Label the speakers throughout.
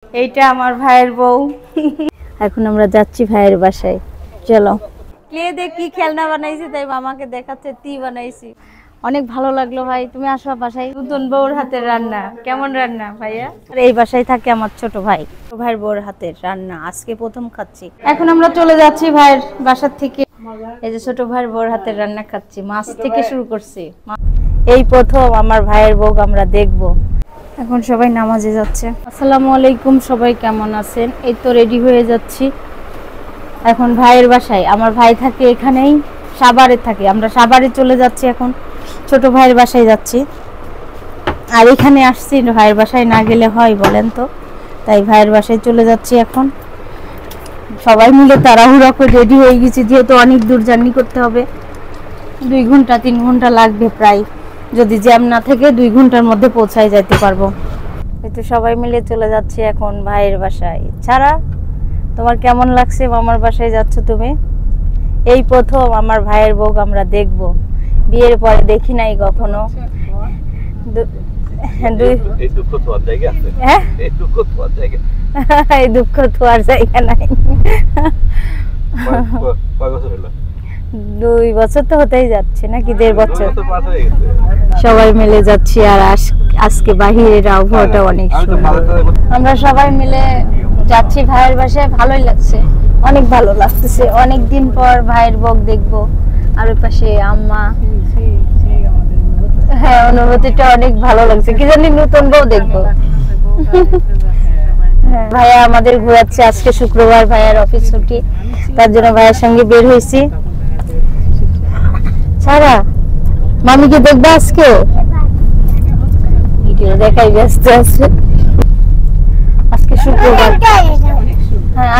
Speaker 1: এইটা আমার ভাইয়ের বউ। এখন আমরা যাচ্ছি ভাইয়ের বাসায়, চলো। কে দেখ কি খেলনা বানাইছি, তাই মামাকে দেখাচ্ছে তি বানাইছি। অনেক ভালো লাগলো ভাই, তুমি আসো বাসায়। নতুন বউর হাতের রান্না, কেমন রান্না ভাইয়া? এই বাসায় থাকে আমার ছোট ভাই, ভাইয়ের বউর হাতের রান্না আজকে প্রথম খাচ্ছি। এখন আমরা চলে যাচ্ছি ভাইয়ের বাসার থেকে। এই যে ছোট ভাইয়ের বউর হাতের রান্না খাচ্ছি, মাছ থেকে শুরু করছি। এই প্রথম আমার ভাইয়ের বউ আমরা দেখবো। এখন সবাই নামাজে যাচ্ছে। আসসালামু আলাইকুম, সবাই কেমন আছেন? এই তো রেডি হয়ে যাচ্ছি এখন ভাইয়ের বাসায়। আমার ভাই থাকে এখানেই, সাভারে থাকে। আমরা সাভারে চলে যাচ্ছি এখন, ছোট ভাইয়ের বাসায় যাচ্ছি। আর এখানে আসছি, ভাইয়ের বাসায় না গেলে হয় বলেন তো? তাই ভাইয়ের বাসায় চলে যাচ্ছি এখন। সবাই মিলে তাড়াহুড়া করে রেডি হয়ে গেছি, যেহেতু অনেক দূর জার্নি করতে হবে। 2 ঘন্টা 3 ঘন্টা লাগবে প্রায়, যদি জ্যাম না থেকে 2 ঘন্টার মধ্যে পৌঁছায় যেতে পারবো। এই তো সবাই মিলে চলে যাচ্ছি এখন ভাইয়ের বাসায়। ছাড়া তোমার কেমন লাগছে মামার বাসায় যাচ্ছ তুমি? এই প্রথম আমার ভাইয়ের বউ আমরা দেখবো, বিয়ের পরে দেখি নাই কখনো। এই দুঃখ তো আর জায়গা নাই। 2 বছর তো হতেই যাচ্ছে নাকি, 1.5 বছর। সবাই মিলে যাচ্ছি। আর আজকে বাহিরের আবহাওয়াটা অনেক সুন্দর। আমরা সবাই মিলে যাচ্ছি ভাইয়ের বাসায়, ভালোই লাগছে, অনেক ভালো লাগতেছে। অনেক দিন পর ভাইয়ের বউ দেখবো। আর ওই পাশে আম্মা। হ্যাঁ, অনুভূতিটা অনেক ভালো লাগছে, কি জানি নতুন বউ দেখবো। ভাইয়া আমাদের ঘোরাচ্ছে। আজকে শুক্রবার, ভাইয়ার অফিস ছুটি, তার জন্য ভাইয়ের সঙ্গে বের হয়েছি। সারা মামিকে দেখবে আজকে, ভিডিও দেখাই ব্যস্ত আছে। আজকে শুক্রবার। হ্যাঁ,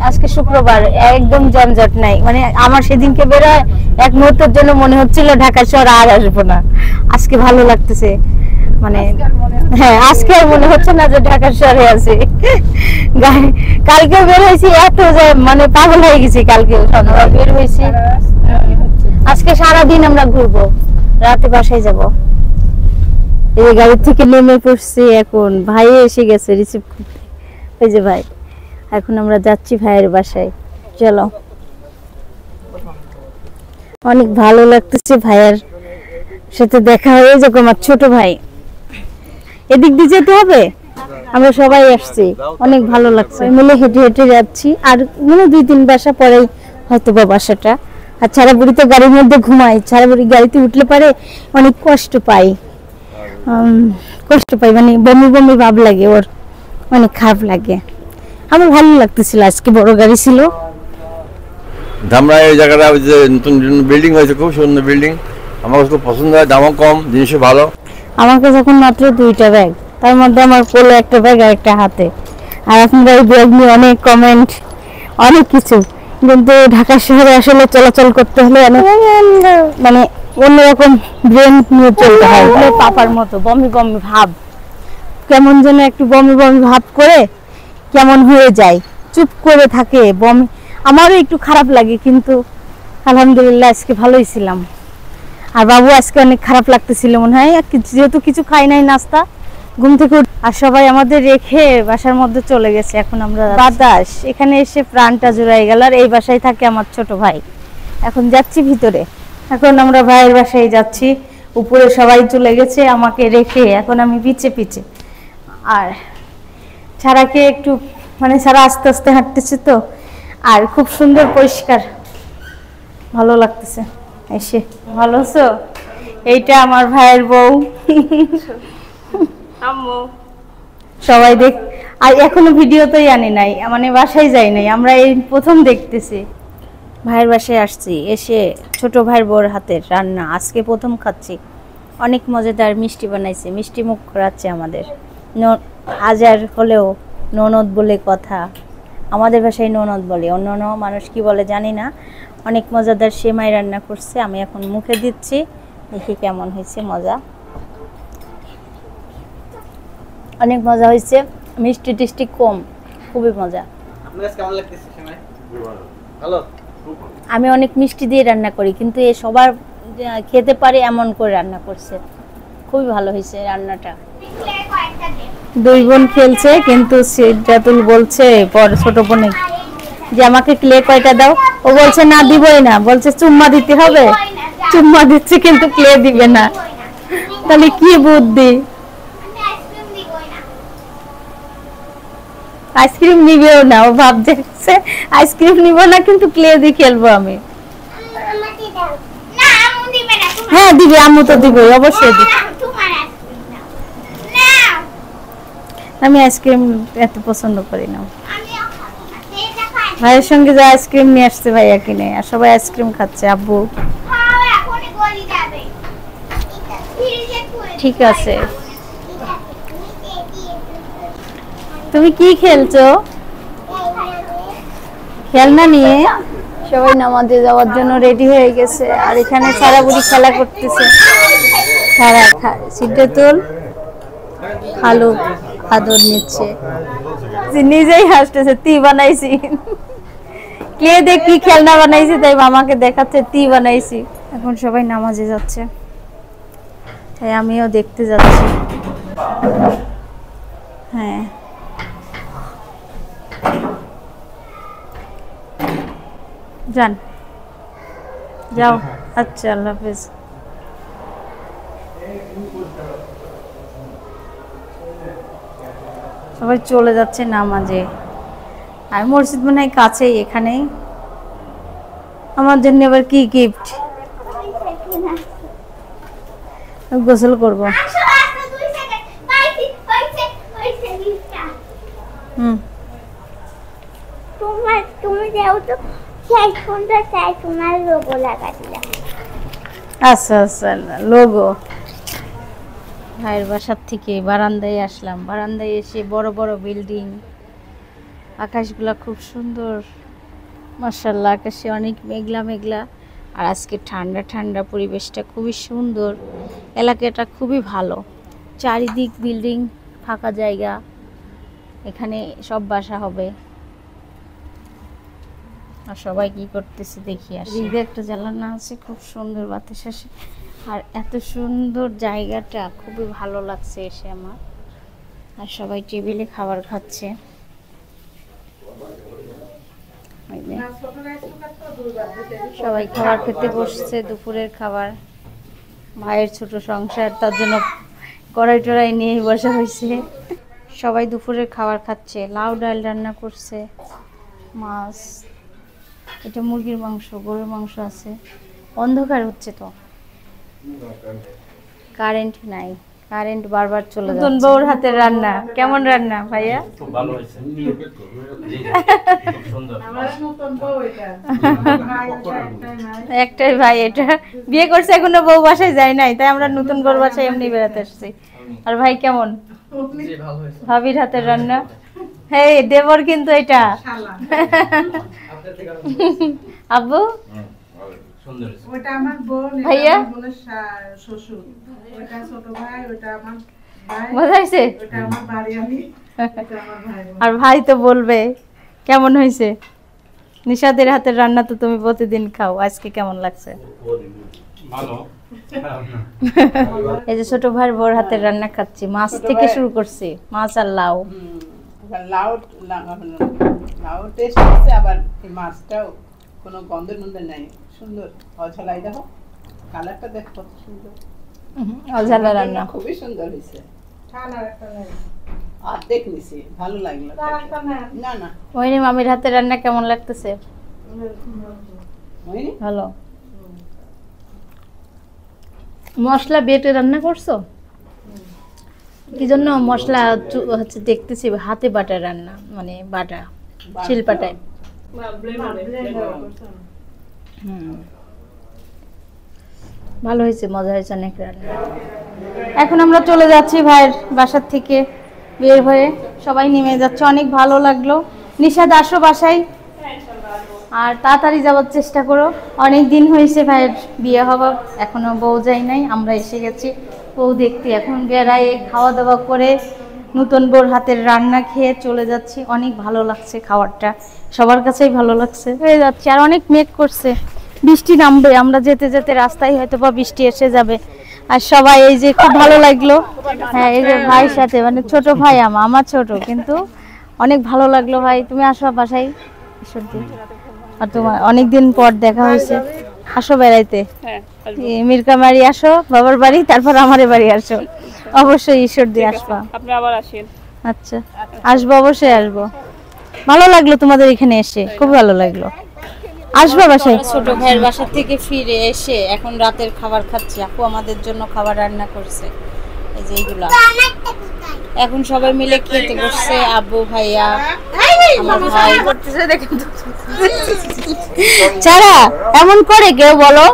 Speaker 1: আজকে শুক্রবার, একদম জমজট নাই। মানে আমার সেদিনকে বেরোয় এক মুহূর্তের জন্য মনে হচ্ছিল ঢাকা শহর আর আসবো না। আজকে ভালো লাগতেছে, মানে হ্যাঁ আজকে আর মনে হচ্ছে না যে ঢাকা শহরে আছি। কালকে বের হয়েছি, এত মানে পাগল হয়ে গেছি। কালকে সন্ধ্যা বের হয়েছি, আজকে সারাদিন আমরা ঘুরবো, রাতে বাসায় যাব। এই গাড়ি থেকে নেমে পড়ছি, এখন ভাই এসে গেছে রিসিভ করতে। এই যে ভাই, এখন আমরা যাচ্ছি ভাইয়ের বাসায়, চলো। অনেক ভালো লাগতেছে ভাইয়ের সাথে দেখা হয়ে, যখন আমার ছোট ভাই। এদিক দিয়ে যেতে হবে, আমরা সবাই আসছি, অনেক ভালো লাগছে। মিলে হেঁটে হেঁটে যাচ্ছি, আর মানে 2-3 বাসা পরেই হয়তো বা বাসাটা। আর ছাড়া বুড়ি তো গাড়ির মধ্যে ঘুমাই, ছাড়া বুড়ি গাড়িতে উঠলে পারে অনেক কষ্ট পাই, মানে বমি বমি ভাব লাগে, ওর অনেক খারাপ লাগে। আমার ভালো লাগতেছিল, আজকে বড় গাড়ি ছিল।
Speaker 2: ধামরা এই জায়গাটা যে নতুন বিল্ডিং হয়েছে, খুব সুন্দর বিল্ডিং, আমার খুব পছন্দ হয়, দামও কম, জিনিসও ভালো।
Speaker 1: আমাকে যখন মাত্র 2টা ব্যাগ, তার মধ্যে আমার কোলে একটা ব্যাগ আর একটা হাতে। আর আপনারা এই ব্যাগ নিয়ে অনেক কমেন্ট, অনেক কিছু। কিন্তু ঢাকা শহরে আসলে চলাচল করতে হলে মানে অন্যরকম ব্রেন নিয়ে চলতে হয়। পাপার মতো বমি বমি ভাব, কেমন যেন একটু বমি বমি ভাব করে কেমন হয়ে যায়, চুপ করে থাকে, বমি। আমারও একটু খারাপ লাগে, কিন্তু আলহামদুলিল্লাহ আজকে ভালোই ছিলাম। আর বাবু আজকে অনেক খারাপ লাগতেছিল মনে হয়, যেহেতু কিছু খাই নাই নাস্তা, ঘুম থেকে। আর সবাই আমাদের রেখে বাসার মধ্যে চলে গেছে। এখন আমরা বাতাস, এখানে এসে প্রাণটা জুড়াই গেল। আর এই বাসায় থাকে আমার ছোট ভাই। এখন যাচ্ছি ভিতরে, এখন আমরা ভাইয়ের বাসায় যাচ্ছি। উপরে সবাই চলে গেছে আমাকে রেখে, এখন আমি পিছে পিছে। আর ছাড়াকে একটু মানে ছাড়া আস্তে আস্তে হাঁটতেছে তো, আর খুব সুন্দর পরিষ্কার, ভালো লাগতেছে এসে। ভালো আছো? এইটা আমার ভাইয়ের বউ। সবাই দেখ, আর এখনো ভিডিওতেই আনি নাই, মানে বাসায় যাই নাই, আমরা এই প্রথম দেখতেছি। ভাইয়ের বাসায় আসছি, এসে ছোট ভাইয়ের বউর হাতের রান্না আজকে প্রথম খাচ্ছি। অনেক মজাদার মিষ্টি বানাইছে, মিষ্টি মুখ করাচ্ছে আমাদের। হাজার হলেও ননদ বলে কথা, আমাদের ভাষায় ননদ বলে, অন্য মানুষ কি বলে জানি না। অনেক মজাদার সেমাই রান্না করছে, আমি এখন মুখে দিচ্ছি, দেখি কেমন হয়েছে। মজা, অনেক মজা হয়েছে, মিষ্টি টিষ্টি কম, খুবই মজা। আমি অনেক মিষ্টি দিয়ে রান্না করি, কিন্তু এ সবার খেতে পারে এমন করে রান্না করছে, খুবই ভালো হয়েছে রান্নাটা। দুই বোন খেলছে, কিন্তু সিদ্ধাতুল বলছে পর ছোট বোনে যে আমাকে ক্লে কয়টা দাও। ও বলছে না দিবই না, বলছে চুম্মা দিতে হবে। চুম্মা দিচ্ছে কিন্তু ক্লে দিবে না। তাহলে কি বুদ্ধি? আইসক্রিম নিবেও না, ও ভাবছে আইসক্রিম নিব না কিন্তু ক্লে দিয়ে খেলবো আমি। হ্যাঁ দিবি, আম্মু তো দিবই, অবশ্যই দিবি। আমি আইসক্রিম এত পছন্দ করি না। ভাইয়ের সঙ্গে যে আইসক্রিম নিয়ে আসছে ভাইয়া কিনে, আর সবাই আইসক্রিম খাচ্ছে। আব্বু ঠিক আছে। তুমি কি খেলছো? খেলনা নিয়ে সবাই নামাজে যাওয়ার জন্য রেডি হয়ে গেছে। আর এখানে সারা বুড়ি খেলা করতেছে। সারা সিদ্ধাতুল খালু আদর নিচ্ছে, নিজেই হাসতেছে। তি বানাইছি, কে দেখ কি খেলনা বানাইছি, তাই মামাকে দেখাচ্ছে তি বানাইছি। এখন সবাই নামাজে যাচ্ছে, তাই আমিও দেখতে যাচ্ছি। হ্যাঁ যান, যাও। আচ্ছা, আল্লাহ হাফেজ। সবাই চলে যাচ্ছে নামাজে। আর মসজিদ মনে হয় কাছেই, এখানেই। আমার জন্য আবার কি গিফট? গোসল করব।
Speaker 3: তুমি যাও তো, সেই ফোনটা চাই তোমার লোগো লাগা দিলাম।
Speaker 1: আচ্ছা আচ্ছা, লোগো। ভাইয়ের বাসার থেকে বারান্দায় আসলাম। বারান্দায় এসে বড় বড় বিল্ডিং, আকাশগুলা খুব সুন্দর মাশাআল্লাহ। আকাশে অনেক মেঘলা মেঘলা, আর আজকে ঠান্ডা ঠান্ডা, পরিবেশটা খুবই সুন্দর। এলাকাটা খুবই ভালো, চারিদিক বিল্ডিং, ফাঁকা জায়গা। এখানে সব বাসা হবে। আর সবাই কি করতেছে দেখি। আসি একটা জ্বালানা আছে, খুব সুন্দর বাতাস আসে। আর এত সুন্দর জায়গাটা, খুবই ভালো লাগছে এসে আমার। আর সবাই টেবিলে খাবার খাচ্ছে। সবাই খাবার খেতে বসছে, দুপুরের খাবার। ভাইয়ের ছোট সংসার, তার জন্য কড়াই টড়াই নিয়ে বসা হয়েছে। সবাই দুপুরের খাবার খাচ্ছে। লাউ ডাল রান্না করছে, মাছ, এটা মুরগির মাংস, গরুর মাংস আছে। অন্ধকার হচ্ছে তো, কারেন্ট নাই। কারেন্ট বারবার চলে যাচ্ছে। নতুন বউর হাতের রান্না কেমন রান্না ভাইয়া?
Speaker 4: খুব ভালো হয়েছে, খুব সুন্দর।
Speaker 1: একটাই ভাই, এটা বিয়ে করছে, এখনো বউ বাসায় যায় নাই, তাই আমরা নতুন বউর বাসায় এমনি বেড়াতে আসছি। আর ভাই কেমন? ভাবির হাতের রান্না। হ্যাঁ দেবর কিন্তু এটা। আব্বু
Speaker 5: ওটা আমার বোন,
Speaker 1: ভাইয়া
Speaker 5: বোনের শ্বশুর, ওটা ছোট ভাই, ওটা আমার ভাই,
Speaker 1: বোঝাইছে।
Speaker 5: ওটা আমার বাড়ি, আমি এটা আমার ভাই।
Speaker 1: আর ভাই তো বলবে কেমন হয়েছে। নিশাদের হাতের রান্না তো তুমি প্রতিদিন খাও, আজকে কেমন লাগছে?
Speaker 4: ভালো।
Speaker 1: এই যে ছোট ভাইয়ের বড় হাতের রান্না খাচ্ছি। মাছ থেকে শুরু করছি, মাছ আর লাউ।
Speaker 5: লাউ লাউ টেস্ট আছে, আবার এই মাছটাও কোনো গন্ধ টন্ধ নাই, সুন্দর অঝালাই। দেখো কালারটা, দেখো কত সুন্দর।
Speaker 1: অঝালা রান্না
Speaker 5: খুবই সুন্দর হয়েছে। অর্ধেক নিছি, ভালো লাগলো। না না
Speaker 1: ওইনি মামির হাতের রান্না কেমন লাগতেছে?
Speaker 5: হয়নি?
Speaker 1: ভালো। মশলা বেটে রান্না করছো? কি জন্য মশলা হচ্ছে দেখতেছি হাতে বাটা রান্না, মানে বাটা শিলপাটায়। ভালো হয়েছে, মজা হয়েছে অনেক রান্না। এখন আমরা চলে যাচ্ছি ভাইয়ের বাসার থেকে বের হয়ে, সবাই নেমে যাচ্ছে। অনেক ভালো লাগলো। নিশাদ আসো বাসায়, আর তাড়াতাড়ি যাওয়ার চেষ্টা করো। অনেক দিন হয়েছে ভাইয়ের বিয়ে হওয়া, এখনো বউ যাই নাই। আমরা এসে গেছি বউ দেখতে। এখন বেড়ায় খাওয়া দাওয়া করে নতুন বউর হাতের রান্না খেয়ে চলে যাচ্ছি। অনেক ভালো লাগছে, খাবারটা সবার কাছেই ভালো লাগছে। হয়ে যাচ্ছে, আর অনেক মেঘ করছে, বৃষ্টি নামবে। আমরা যেতে যেতে রাস্তায় হয়তো বা বৃষ্টি এসে যাবে। আর সবাই এই যে খুব ভালো লাগলো। হ্যাঁ এই যে ভাইয়ের সাথে মানে ছোট ভাই আমার ছোট কিন্তু অনেক ভালো লাগলো ভাই। তুমি আসো বাসায় ঈশ্বরদী। আর তোমার অনেকদিন পর দেখা হয়েছে, আসো বেড়াইতে। মিরকামারি আসো বাবার বাড়ি, তারপর আমাদের বাড়ি আসো অবশ্যই, ঈশ্বরদী আসবা।
Speaker 6: আপনি আবার আসেন।
Speaker 1: আচ্ছা আসবো, অবশ্যই আসবো। ভালো লাগলো তোমাদের এখানে এসে, খুব ভালো লাগলো। আসবো বাসায়। ছোট ভাইয়ের বাসা থেকে ফিরে এসে এখন রাতের খাবার খাচ্ছি। আপু আমাদের জন্য খাবার রান্না করছে, এই যে এইগুলা। এখন সবাই মিলে খেতে বসছে, আব্বু ভাইয়া আমার ভাই করতেছে। দেখেন ছাড়া এমন করে কেউ বলো,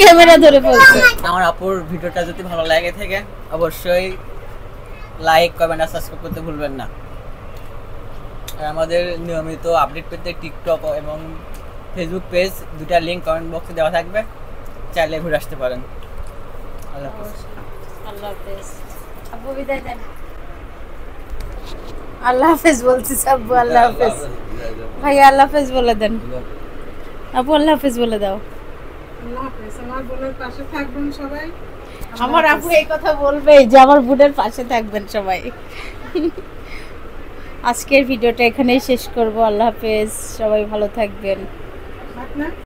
Speaker 1: ক্যামেরা ধরে বলছে।
Speaker 7: আমার আপুর ভিডিওটা যদি ভালো লাগে থাকে অবশ্যই লাইক কমেন্ট আর সাবস্ক্রাইব করতে ভুলবেন না। আর আমাদের নিয়মিত আপডেট পেতে টিকটক এবং ফেসবুক পেজ দুটা লিংক কমেন্ট বক্সে দেওয়া থাকবে, চাইলে ঘুরে আসতে পারেন। আল্লাহ হাফেজ।
Speaker 1: আল্লাহ হাফেজ। আব্বু বিদায় দেন। আল্লাহ হাফেজ বলছিস আব্বু, আল্লাহ হাফেজ। ভাইয়া আল্লাহ হাফেজ বলে দেন। আপু আল্লাহ হাফেজ বলে দাও।
Speaker 5: আল্লাহ হাফেজ। আমার বোনের পাশে থাকবেন সবাই।
Speaker 1: আমার আপু এই কথা বলবে যে আমার বোনের পাশে থাকবেন সবাই। আজকের ভিডিওটা এখানেই শেষ করব। আল্লাহ হাফেজ, সবাই ভালো থাকবেন।